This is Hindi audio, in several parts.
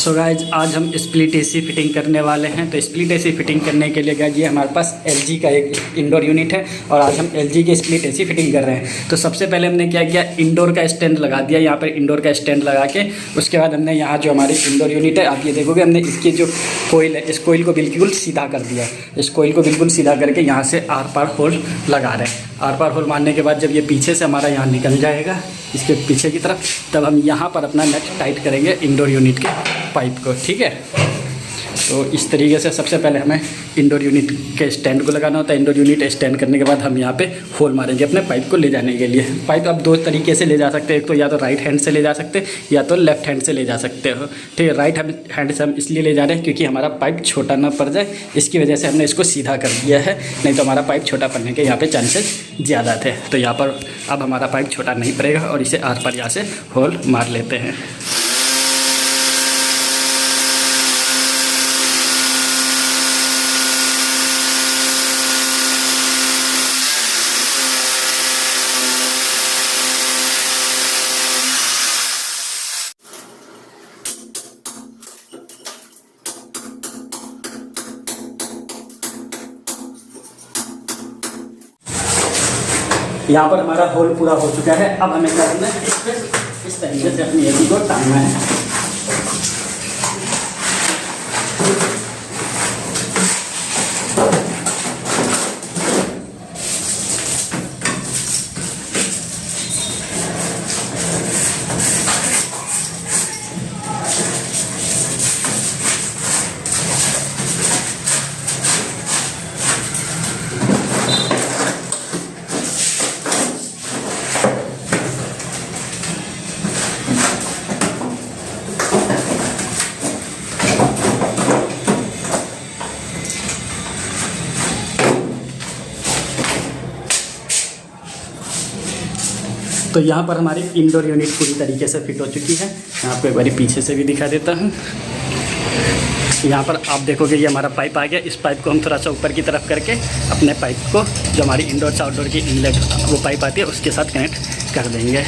सो गाइज आज हम स्प्लिट एसी फिटिंग करने वाले हैं। तो स्प्लिट एसी फिटिंग करने के लिए गाइज ये हमारे पास एलजी का एक इंडोर यूनिट है और आज हम एलजी के स्प्लिट एसी फिटिंग कर रहे हैं। तो सबसे पहले हमने क्या किया, इंडोर का स्टैंड लगा दिया। यहाँ पर इंडोर का स्टैंड लगा के उसके बाद हमने यहाँ जो हमारी इंडोर यूनिट है, आप ये देखोगे हमने इसकी जो कोयल है इस कोयल को बिल्कुल सीधा कर दिया। इस कोयल को बिल्कुल सीधा करके यहाँ से आर पार होल लगा रहे हैं। आर पार होल मारने के बाद जब ये पीछे से हमारा यहाँ निकल जाएगा इसके पीछे की तरफ, तब हम यहाँ पर अपना नट टाइट करेंगे इंडोर यूनिट के पाइप को। ठीक है, तो इस तरीके से सबसे पहले हमें इंडोर यूनिट के स्टैंड को लगाना होता है। इंडोर यूनिट स्टैंड करने के बाद हम यहाँ पे होल मारेंगे अपने पाइप को ले जाने के लिए। पाइप आप दो तरीके से ले जा सकते हैं, एक तो या तो राइट हैंड से ले जा सकते हैं या तो लेफ्ट हैंड से ले जा सकते हो। ठीक है, राइट हैंड से हम इसलिए ले जा रहे हैं क्योंकि हमारा पाइप छोटा ना पड़ जाए, इसकी वजह से हमने इसको सीधा कर दिया है, नहीं तो हमारा पाइप छोटा पड़ने के यहाँ पर चांसेस ज़्यादा थे। तो यहाँ पर अब हमारा पाइप छोटा नहीं पड़ेगा और इसे आर पार यहाँ से होल मार लेते हैं। यहाँ पर हमारा होल पूरा हो चुका है। अब हमें क्या करना है, इस तरीके से अपनी एसी को टांगना है। तो यहाँ पर हमारी इंडोर यूनिट पूरी तरीके से फिट हो चुकी है। मैं आपको एक बार पीछे से भी दिखा देता हूँ। यहाँ पर आप देखोगे ये हमारा पाइप आ गया। इस पाइप को हम थोड़ा सा ऊपर की तरफ करके अपने पाइप को जो हमारी इंडोर से आउटडोर की इनलेट वो पाइप आती है उसके साथ कनेक्ट कर देंगे।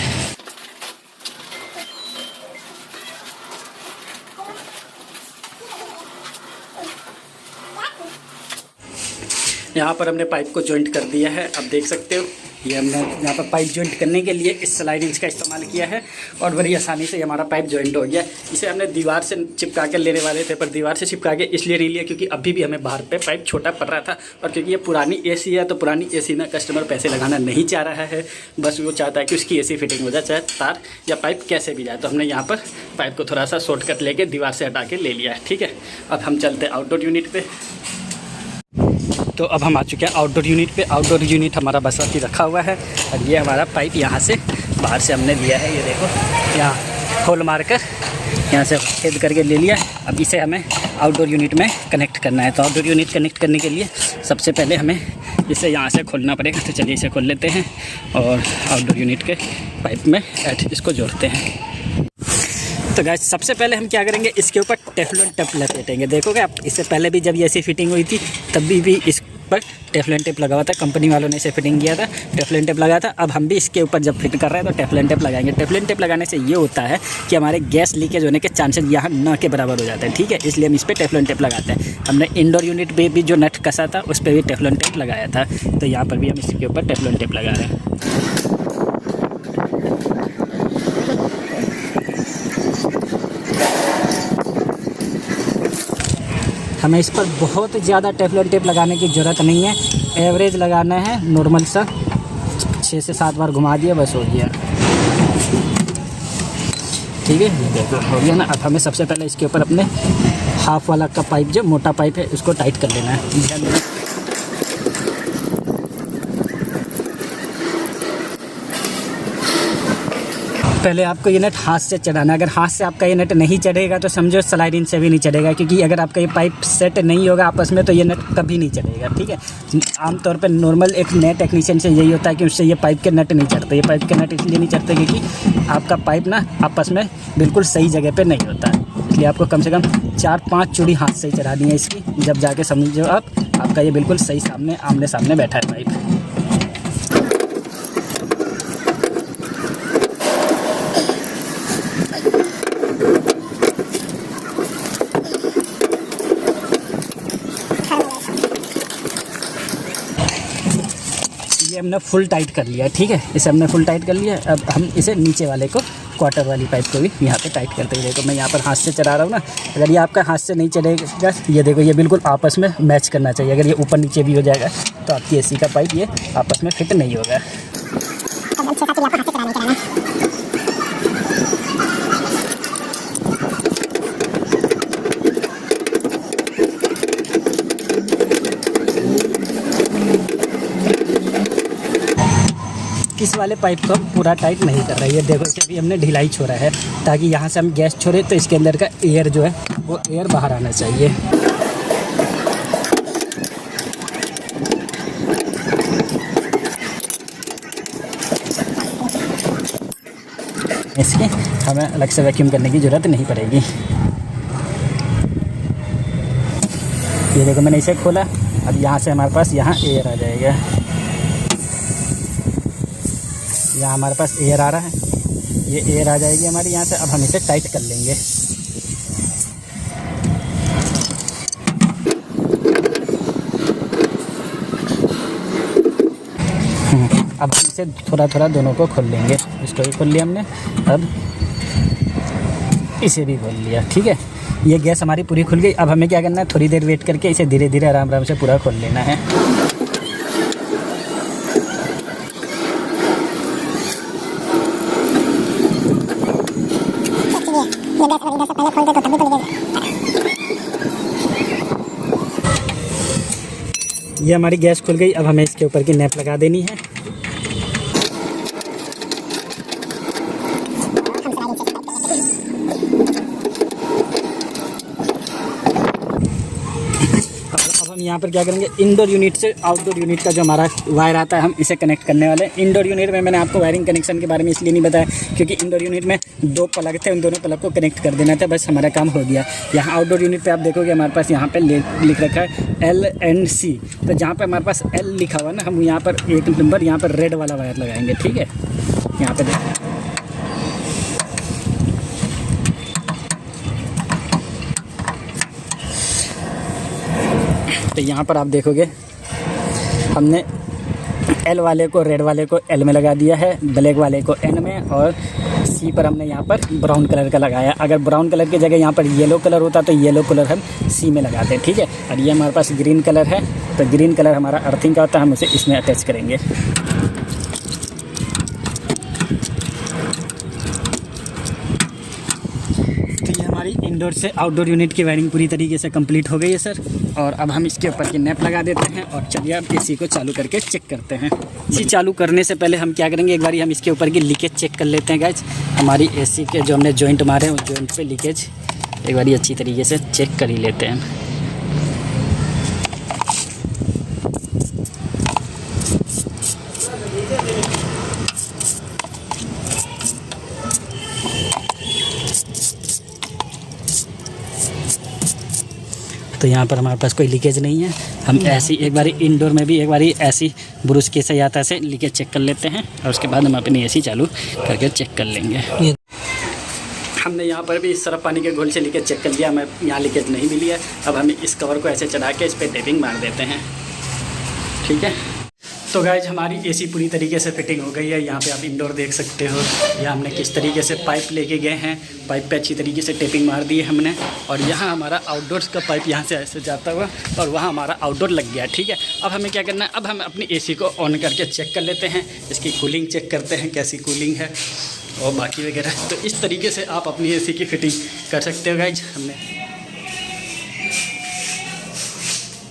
यहाँ पर हमने पाइप को जॉइंट कर दिया है। अब देख सकते हो ये हमने यहाँ पर पाइप जॉइंट करने के लिए इस स्लाइडिंग्स का इस्तेमाल किया है और बड़ी आसानी से हमारा पाइप जॉइंट हो गया। इसे हमने दीवार से चिपका के लेने वाले थे, पर दीवार से चिपका के इसलिए नहीं लिया क्योंकि अभी भी हमें बाहर पे पाइप छोटा पड़ रहा था और क्योंकि ये पुरानी एसी है तो पुरानी एसी में कस्टमर पैसे लगाना नहीं चाह रहा है। बस वो चाहता है कि उसकी एसी फिटिंग हो जाए, चाहे तार या पाइप कैसे भी जाए। तो हमने यहाँ पर पाइप को थोड़ा सा शॉर्टकट लेके दीवार से हटा के ले लिया है। ठीक है, अब हम चलते हैं आउटडोर यूनिट पे। तो अब हम आ चुके हैं आउटडोर यूनिट पे। आउटडोर यूनिट हमारा बसा के रखा हुआ है और ये हमारा पाइप यहाँ से बाहर से हमने लिया है। ये देखो यहाँ होल मारकर यहाँ से छेद करके ले लिया। अब इसे हमें आउटडोर यूनिट में कनेक्ट करना है। तो आउटडोर यूनिट कनेक्ट करने के लिए सबसे पहले हमें इसे यहाँ से खोलना पड़ेगा। तो चलिए इसे खोल लेते हैं और आउटडोर यूनिट के पाइप में इसको जोड़ते हैं। तो गाइस सबसे पहले हम क्या करेंगे, इसके ऊपर टेफ्लॉन टेप लपेटेंगे। देखोगे आप, इससे पहले भी जब ये ऐसी फिटिंग हुई थी तब भी इस पर टेफ्लॉन टेप लगा हुआ था। कंपनी वालों ने इसे फिटिंग किया था, टेफ्लॉन टेप लगाया था। अब हम भी इसके ऊपर जब फिट कर रहे हैं तो टेफ्लॉन टेप लगाएंगे। टेफ्लॉन टेप लगाने से ये होता है कि हमारे गैस लीकेज होने के चांसेस यहाँ न के बराबर हो जाते हैं। ठीक है, इसलिए हम इस पर टेफ्लॉन टेप लगाते हैं। हमने इंडोर यूनिट पे भी जो नट कसा था उस पर भी टेफ्लॉन टेप लगाया था, तो यहाँ पर भी हम इसके ऊपर टेफ्लॉन टेप लगा रहे हैं। हमें इस पर बहुत ज़्यादा टेफ्लॉन टेप लगाने की ज़रूरत नहीं है, एवरेज लगाना है। नॉर्मल सा 6 से 7 बार घुमा दिया, बस हो गया। ठीक है, ये देखो हो गया ना। अब हमें सबसे पहले इसके ऊपर अपने हाफ वाला का पाइप जो मोटा पाइप है उसको टाइट कर लेना है। पहले आपको ये नट हाथ से चढ़ाना है। अगर हाथ से आपका ये नट नहीं चढ़ेगा तो समझो स्लाइडिंग से भी नहीं चढ़ेगा, क्योंकि अगर आपका ये पाइप सेट नहीं होगा आपस में तो ये नट कभी नहीं चढ़ेगा। ठीक है, आमतौर पर नॉर्मल एक नए टेक्नीशियन से यही होता है कि उससे ये पाइप के नट नहीं चढ़ते। ये पाइप के नट इसलिए नहीं चढ़ते क्योंकि आपका पाइप ना आपस में बिल्कुल सही जगह पर नहीं होता है। इसलिए आपको कम से कम 4-5 चूड़ी हाथ से ही चढ़ानी है इसकी, जब जाके समझो आपका ये बिल्कुल सही सामने आमने सामने बैठा है पाइप। ये हमने फुल टाइट कर लिया, ठीक है, इसे हमने फुल टाइट कर लिया। अब हम इसे नीचे वाले को, क्वार्टर वाली पाइप को भी यहाँ पे टाइट करते हैं। देखो मैं यहाँ पर हाथ से चला रहा हूँ ना, अगर ये आपका हाथ से नहीं चलेगा, ये देखो ये बिल्कुल आपस में मैच करना चाहिए। अगर ये ऊपर नीचे भी हो जाएगा तो आपकी एसी का पाइप ये आपस में फिट नहीं होगा। इस वाले पाइप को हम पूरा टाइट नहीं कर रहे हैं। ये देखो इसे भी हमने ढिलाई छोड़ा है, ताकि यहाँ से हम गैस छोड़े तो इसके अंदर का एयर जो है वो एयर बाहर आना चाहिए। इसके हमें अलग से वैक्यूम करने की ज़रूरत नहीं पड़ेगी। ये देखो मैंने इसे खोला, अब यहाँ से हमारे पास यहाँ एयर आ जाएगा। यहाँ हमारे पास एयर आ रहा है, ये एयर आ जाएगी हमारी यहाँ से। अब हम इसे टाइट कर लेंगे। अब हम इसे थोड़ा थोड़ा दोनों को खोल लेंगे। इसको भी खोल लिया हमने, अब इसे भी खोल लिया, ठीक है। ये गैस हमारी पूरी खुल गई। अब हमें क्या करना है, थोड़ी देर वेट करके इसे धीरे धीरे आराम आराम से पूरा खोल लेना है। ये हमारी गैस खुल गई। अब हमें इसके ऊपर की नैप लगा देनी है। अब हम यहाँ पर क्या करेंगे, इंडोर यूनिट से आउटडोर यूनिट का जो हमारा वायर आता है हम इसे कनेक्ट करने वाले हैं। इंडोर यूनिट में मैंने आपको वायरिंग कनेक्शन के बारे में इसलिए नहीं बताया क्योंकि इंडोर यूनिट में 2 प्लग थे, उन दोनों प्लग को कनेक्ट कर देना था, बस हमारा काम हो गया। यहाँ आउटडोर यूनिट पे आप देखोगे हमारे पास यहाँ पे लिख रखा है LNC, तो जहाँ पे हमारे पास L लिखा हुआ ना, हम यहाँ पर 1 नंबर यहाँ पर रेड वाला वायर लगाएंगे, ठीक है। यहाँ पे देखो तो यहाँ पर आप देखोगे हमने L वाले को, रेड वाले को L में लगा दिया है, ब्लैक वाले को N में, और C पर हमने यहाँ पर ब्राउन कलर का लगाया। अगर ब्राउन कलर की जगह यहाँ पर येलो कलर होता तो येलो कलर हम C में लगाते हैं, ठीक है। और ये हमारे पास ग्रीन कलर है, तो ग्रीन कलर हमारा अर्थिंग का होता है, हम उसे इसमें अटैच करेंगे। इंडोर से आउटडोर यूनिट की वायरिंग पूरी तरीके से कंप्लीट हो गई है सर। और अब हम इसके ऊपर की नैप लगा देते हैं और चलिए अब एसी को चालू करके चेक करते हैं। एसी चालू करने से पहले हम क्या करेंगे, एक बार हम इसके ऊपर की लीकेज चेक कर लेते हैं गाइज। हमारी एसी के जो हमने जॉइंट मारे हैं उस जॉइंट पे लीकेज एक बार अच्छी तरीके से चेक कर ही लेते हैं। तो यहाँ पर हमारे पास कोई लीकेज नहीं है। हम ऐसी एक बारी इंडोर में भी एक बारी ऐसी ब्रश के सहायता से लीकेज चेक कर लेते हैं और उसके बाद हम अपनी एसी चालू करके चेक कर लेंगे। हमने यहाँ पर भी इस तरफ पानी के घोल से लीकेज चेक कर लिया, हमें यहाँ लीकेज नहीं मिली है। अब हम इस कवर को ऐसे चढ़ा के इस पर टेपिंग मार देते हैं, ठीक है। तो गाइज हमारी एसी पूरी तरीके से फिटिंग हो गई है। यहाँ पे आप इंडोर देख सकते हो, यहाँ हमने किस तरीके से पाइप लेके गए हैं, पाइप पे अच्छी तरीके से टेपिंग मार दी है हमने। और यहाँ हमारा आउटडोर्स का पाइप यहाँ से ऐसे जाता हुआ और वहाँ हमारा आउटडोर लग गया, ठीक है। अब हमें क्या करना है, अब हम अपनी एसी को ऑन करके चेक कर लेते हैं, इसकी कूलिंग चेक करते हैं कैसी कूलिंग है और बाकी वगैरह। तो इस तरीके से आप अपनी एसी की फिटिंग कर सकते हो गाइज। हमने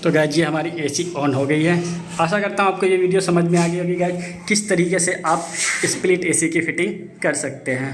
तो गाइज ये हमारी एसी ऑन हो गई है। आशा करता हूँ आपको ये वीडियो समझ में आ गई होगी गाइज, किस तरीके से आप स्प्लिट एसी की फिटिंग कर सकते हैं।